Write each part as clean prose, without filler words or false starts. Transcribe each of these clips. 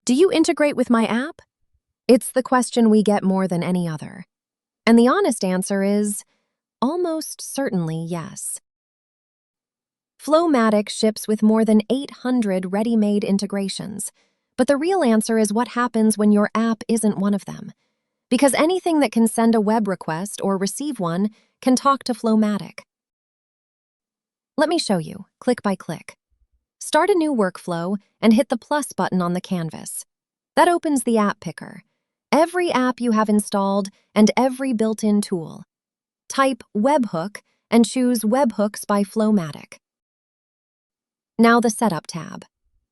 Do you integrate with my app? It's the question we get more than any other. And the honest answer is almost certainly yes. FlowMattic ships with more than 800 ready-made integrations, but the real answer is what happens when your app isn't one of them. Because anything that can send a web request or receive one can talk to FlowMattic. Let me show you, click by click. Start a new workflow and hit the plus button on the canvas. That opens the app picker, every app you have installed and every built-in tool. Type Webhook and choose Webhooks by FlowMattic. Now the Setup tab.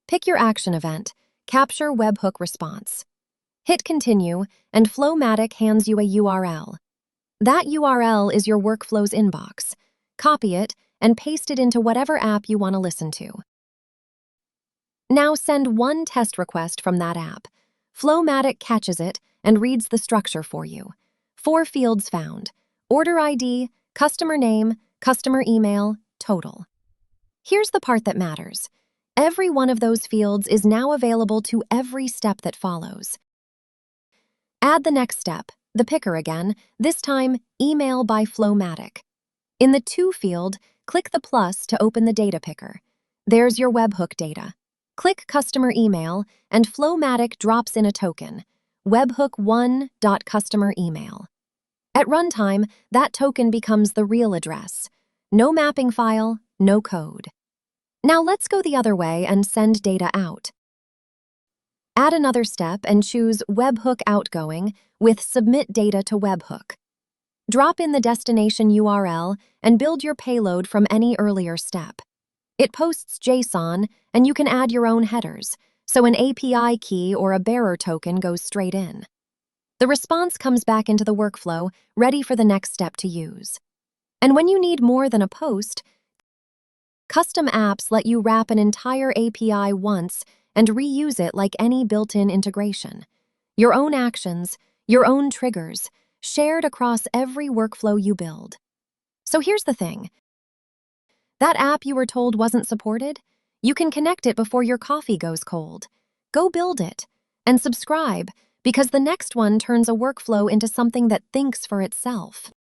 Pick your action event, capture Webhook Response. Hit Continue, and FlowMattic hands you a URL. That URL is your workflow's inbox. Copy it and paste it into whatever app you want to listen to. Now send one test request from that app. FlowMattic catches it and reads the structure for you. 4 fields found: order ID, customer name, customer email, total. Here's the part that matters. Every one of those fields is now available to every step that follows. Add the next step, the picker again, this time Email by FlowMattic. In the To field, click the plus to open the data picker. There's your webhook data. Click Customer Email, and FlowMattic drops in a token, webhook1.customer-email. At runtime, that token becomes the real address. No mapping file, no code. Now let's go the other way and send data out. Add another step and choose Webhook Outgoing with Submit Data to Webhook. Drop in the destination URL and build your payload from any earlier step. It posts JSON, and you can add your own headers, so an API key or a bearer token goes straight in. The response comes back into the workflow, ready for the next step to use. And when you need more than a post, custom apps let you wrap an entire API once and reuse it like any built-in integration. Your own actions, your own triggers, shared across every workflow you build. So here's the thing. That app you were told wasn't supported? You can connect it before your coffee goes cold. Go build it. And subscribe, because the next one turns a workflow into something that thinks for itself.